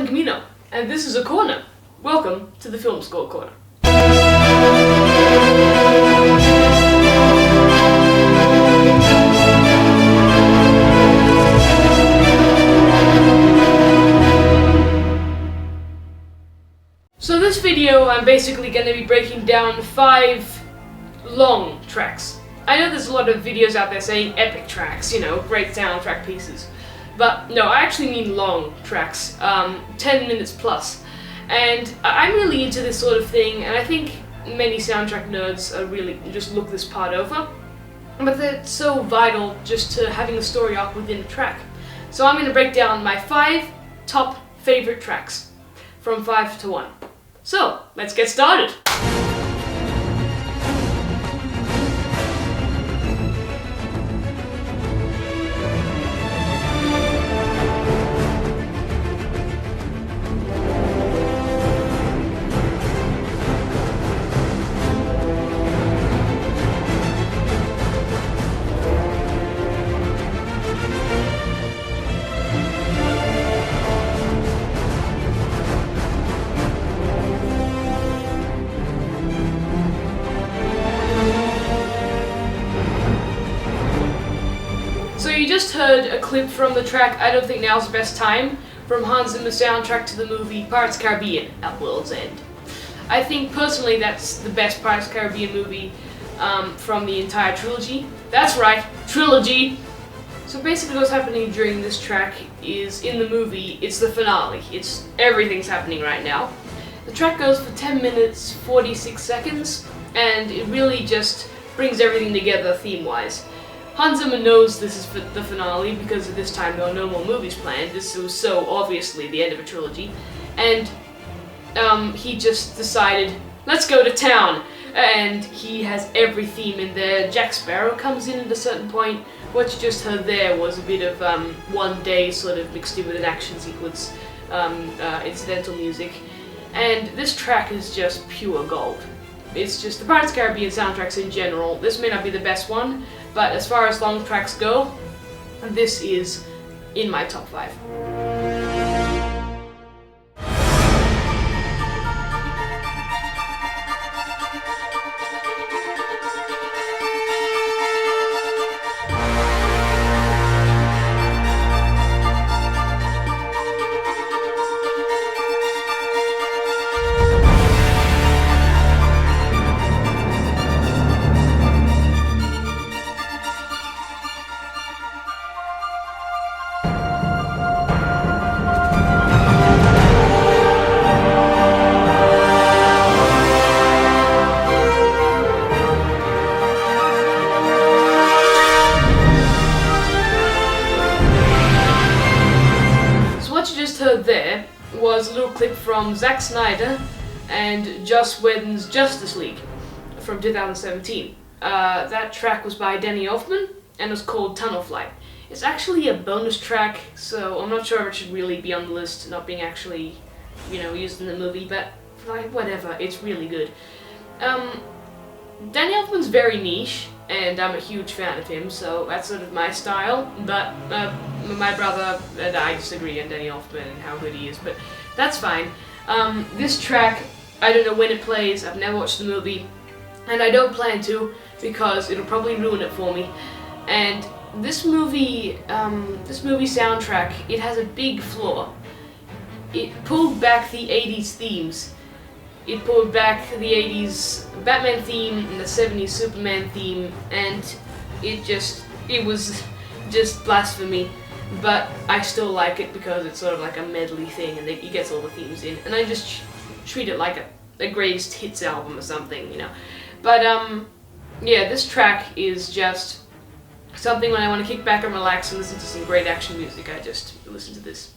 Alan Camino, and this is A Corner. Welcome to the Film Score Corner. So this video, I'm basically going to be breaking down 5 long tracks. I know there's a lot of videos out there saying epic tracks, you know, great soundtrack pieces. But no, I actually mean long tracks, 10 minutes plus. And I'm really into this sort of thing, and I think many soundtrack nerds really just look this part over. But they're so vital just to having a story arc within a track. So I'm going to break down my 5 top favorite tracks, from 5 to 1. So, let's get started! So you just heard a clip from the track I Don't Think Now's the Best Time from Hans Zimmer's soundtrack to the movie Pirates of the Caribbean at World's End. I think personally that's the best Pirates of the Caribbean movie from the entire trilogy. That's right, trilogy! So basically what's happening during this track is, in the movie, it's the finale. It's everything's happening right now. The track goes for 10 minutes, 46 seconds, and it really just brings everything together theme-wise. Hans Zimmer knows this is the finale because at this time there are no more movies planned. This was so obviously the end of a trilogy. And he just decided, let's go to town. And he has every theme in there. Jack Sparrow comes in at a certain point. What you just heard there was a bit of One Day sort of mixed in with an action sequence, incidental music. And this track is just pure gold. It's just the Pirates of the Caribbean soundtracks in general. This may not be the best one, but as far as long tracks go, this is in my top 5. There was a little clip from Zack Snyder and Joss Whedon's Justice League from 2017. That track was by Danny Elfman and was called Tunnel Flight. It's actually a bonus track, so I'm not sure if it should really be on the list, not being actually, used in the movie, but like, whatever, it's really good. Danny Elfman's very niche, and I'm a huge fan of him, so that's sort of my style, but my brother and I disagree on Danny Elfman and how good he is, but that's fine. This track, I don't know when it plays, I've never watched the movie, and I don't plan to, because it'll probably ruin it for me. And this movie soundtrack, it has a big flaw. It pulled back the 80s themes. It pulled back the 80s Batman theme and the 70s Superman theme, and it was just blasphemy. But I still like it because it's sort of like a medley thing, and it gets all the themes in, and I just treat it like a greatest hits album or something, But yeah, this track is just something when I want to kick back and relax and listen to some great action music. I just listen to this.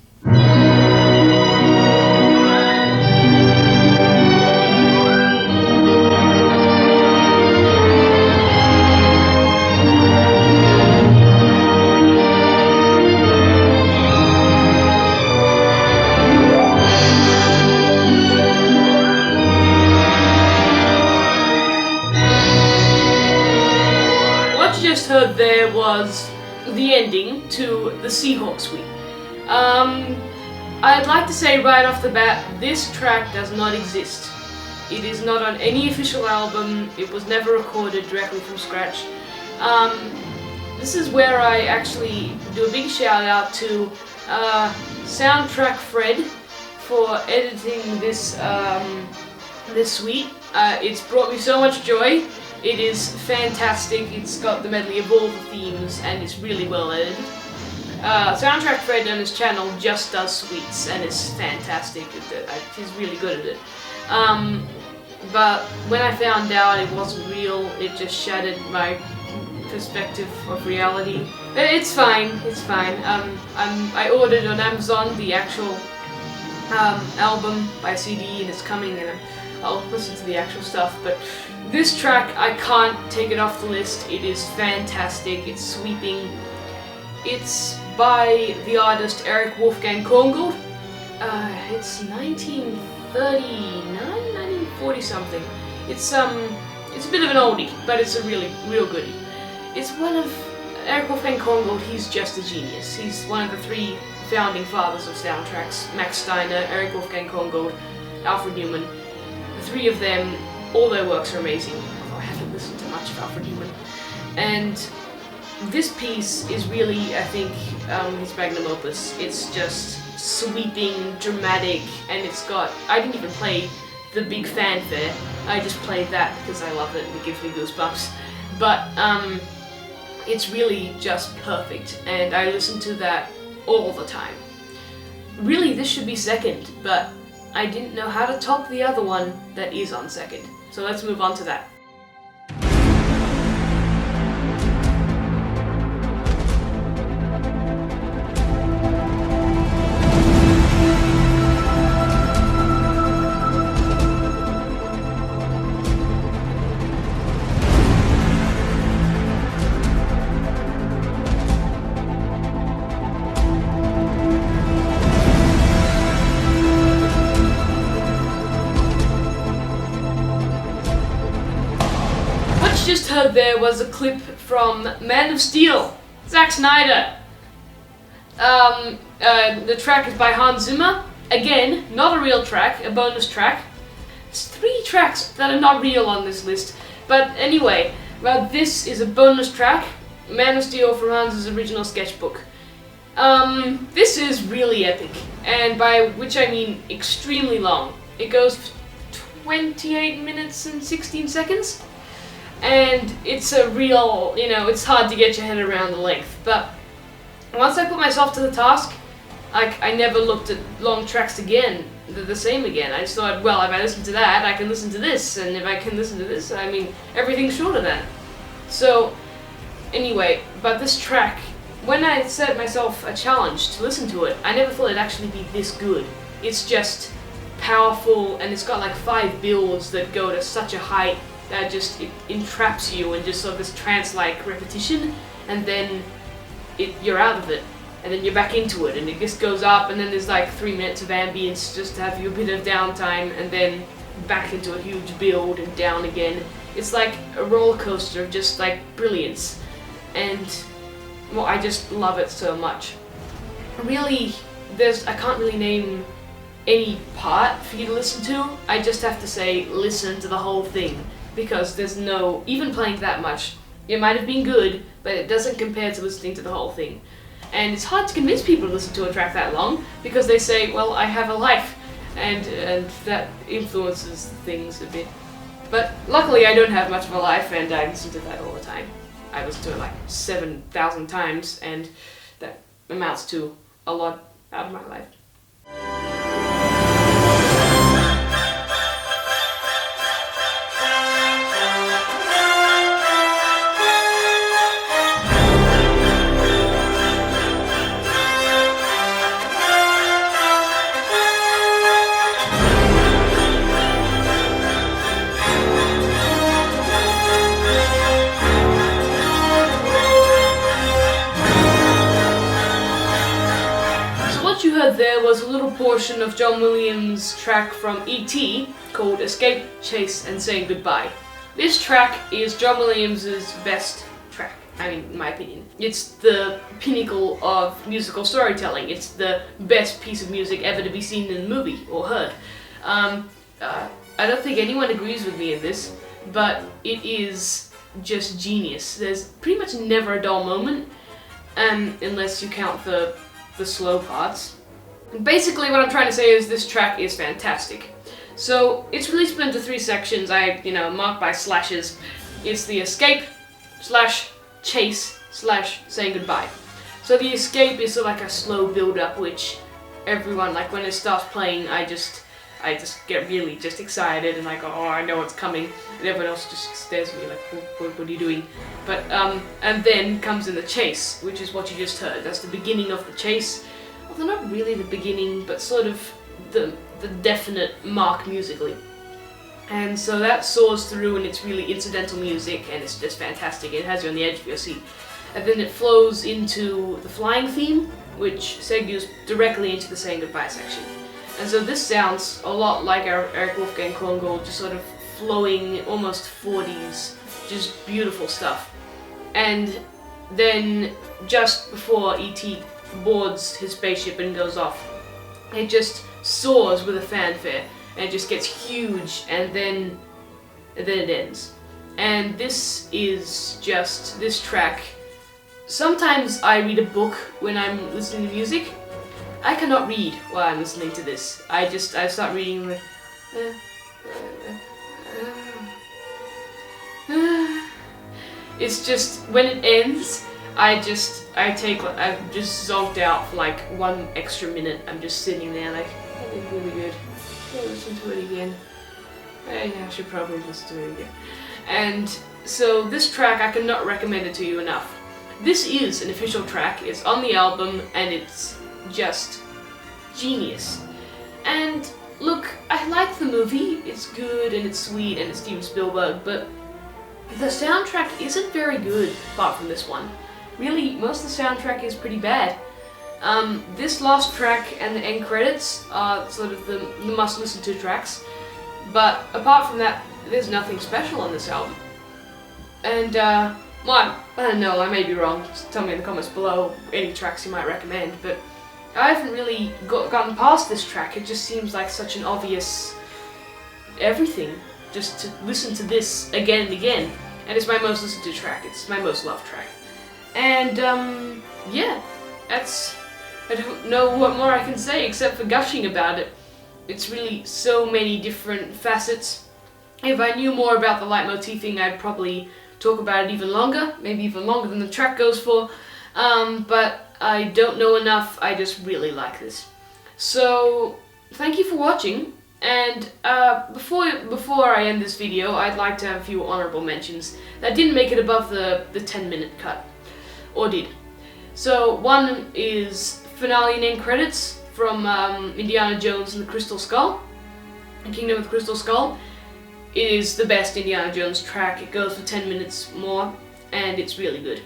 Heard there was the ending to the Seahawk Suite. I'd like to say right off the bat, this track does not exist. It is not on any official album, it was never recorded directly from scratch. This is where I actually do a big shout out to Soundtrack Fred for editing this this suite. It's brought me so much joy. It is fantastic. It's got the medley of all the themes and it's really well edited. Soundtrack Fred on his channel just does suites and it's fantastic. He's really good at it. But when I found out it wasn't real, it just shattered my perspective of reality. It's fine, it's fine. I ordered on Amazon the actual album by CD and it's coming and I'll listen to the actual stuff, but this track, I can't take it off the list. It is fantastic, it's sweeping. It's by the artist Eric Wolfgang Korngold. It's 1939, 1940 something. It's a bit of an oldie, but it's a real goodie. It's one of Eric Wolfgang Korngold. He's just a genius. He's one of the three founding fathers of soundtracks: Max Steiner, Eric Wolfgang Korngold, Alfred Newman. The three of them, all their works are amazing. Although I haven't listened to much of Alfred Newman. And this piece is really, I think, his magnum opus. It's just sweeping, dramatic, and it's got... I didn't even play the big fanfare. I just played that because I love it and it gives me goosebumps. But it's really just perfect, and I listen to that all the time. Really, this should be second, but I didn't know how to top the other one that is on second. So let's move on to that. Just heard there was a clip from Man of Steel, Zack Snyder. The track is by Hans Zimmer. Again, not a real track, a bonus track. There's 3 tracks that are not real on this list. But anyway, well, this is a bonus track, Man of Steel from Hans' original sketchbook. This is really epic, and by which I mean extremely long. It goes 28 minutes and 16 seconds. And it's a real, it's hard to get your head around the length, but once I put myself to the task, I never looked at long tracks again, the same again. I just thought, well, if I listen to that, I can listen to this, and if I can listen to this, I mean, everything's shorter then. So, anyway, but this track, when I set myself a challenge to listen to it, I never thought it'd actually be this good. It's just powerful, and it's got like 5 builds that go to such a height that just, it entraps you in just sort of this trance-like repetition, and then you're out of it, and then you're back into it, and it just goes up, and then there's like 3 minutes of ambience just to have you a bit of downtime, and then back into a huge build and down again. It's like a roller coaster of just like brilliance, and well, I just love it so much. Really, I can't really name any part for you to listen to. I just have to say, listen to the whole thing. Because there's no, even playing that much, it might have been good, but it doesn't compare to listening to the whole thing. And it's hard to convince people to listen to a track that long, because they say, well, I have a life, and that influences things a bit. But luckily I don't have much of a life, and I listen to that all the time. I listen to it like 7,000 times, and that amounts to a lot out of my life. There was a little portion of John Williams' track from E.T. called Escape, Chase and Saying Goodbye. This track is John Williams' best track. I mean, in my opinion. It's the pinnacle of musical storytelling. It's the best piece of music ever to be seen in a movie or heard. I don't think anyone agrees with me in this, but it is just genius. There's pretty much never a dull moment, unless you count the slow parts. Basically what I'm trying to say is this track is fantastic. So it's really split into 3 sections, marked by slashes. It's the escape, / chase, / saying goodbye. So the escape is sort of like a slow build up, which everyone, like when it starts playing, I just get really just excited and like, oh, I know what's coming, and everyone else just stares at me like, what are you doing? But and then comes in the chase, which is what you just heard. That's the beginning of the chase. Although not really the beginning, but sort of the definite mark musically. And so that soars through, and it's really incidental music, and it's just fantastic. It has you on the edge of your seat. And then it flows into the flying theme, which segues directly into the saying goodbye section. And so this sounds a lot like our Erich Wolfgang Korngold, just sort of flowing, almost 40s, just beautiful stuff. And then just before E.T. boards his spaceship and goes off, it just soars with a fanfare, and it just gets huge, and then it ends. And this is just, this track, sometimes I read a book when I'm listening to music. I cannot read while I'm listening to this. I start reading like, it's just, when it ends, I've just zonked out for like 1 extra minute. I'm just sitting there like, that is really good. I'll listen to it again. I should probably listen to it again. And so this track, I cannot recommend it to you enough. This is an official track, it's on the album, and it's just genius. And look, I like the movie, it's good and it's sweet and it's Steven Spielberg, but the soundtrack isn't very good apart from this one. Really, most of the soundtrack is pretty bad. This last track and the end credits are sort of the must-listen to tracks, but apart from that, there's nothing special on this album. And, well, I don't know, I may be wrong, just tell me in the comments below any tracks you might recommend, but I haven't really gotten past this track. It just seems like such an obvious everything, just to listen to this again and again, and it's my most listened to track, it's my most loved track. And, yeah, I don't know what more I can say except for gushing about it. It's really so many different facets. If I knew more about the leitmotif thing, I'd probably talk about it even longer, maybe even longer than the track goes for, but I don't know enough. I just really like this. So, thank you for watching, and before I end this video, I'd like to have a few honorable mentions that didn't make it above the 10-minute cut, or did. So, one is finale and end credits from Indiana Jones and the Crystal Skull, Kingdom of the Crystal Skull. It is the best Indiana Jones track. It goes for 10 minutes more, and it's really good.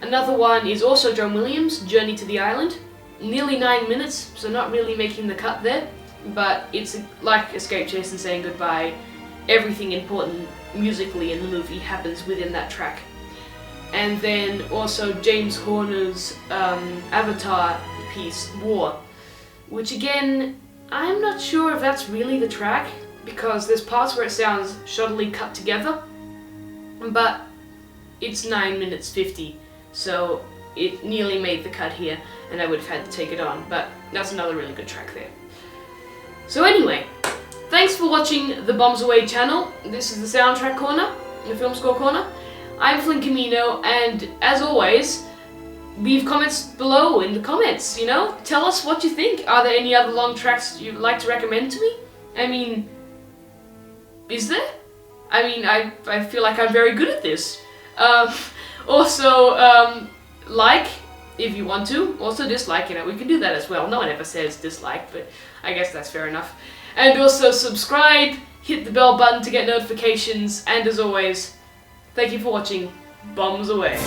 Another one is also John Williams, Journey to the Island. Nearly 9 minutes, so not really making the cut there, but it's like Escape, Chase, and Saying Goodbye. Everything important musically in the movie happens within that track. And then also James Horner's Avatar piece, War, which again, I'm not sure if that's really the track, because there's parts where it sounds shoddily cut together, but it's 9 minutes 50, so it nearly made the cut here, and I would have had to take it on, but that's another really good track there. So anyway, thanks for watching the Bombs Away channel. This is the Soundtrack Corner, the Film Score Corner. I'm Flynn Camino, and as always, leave comments below in the comments, Tell us what you think. Are there any other long tracks you'd like to recommend to me? I mean, is there? I mean, I feel like I'm very good at this. Also, like, if you want to. Also dislike, we can do that as well. No one ever says dislike, but I guess that's fair enough. And also subscribe, hit the bell button to get notifications, and as always, thank you for watching. Bombs away.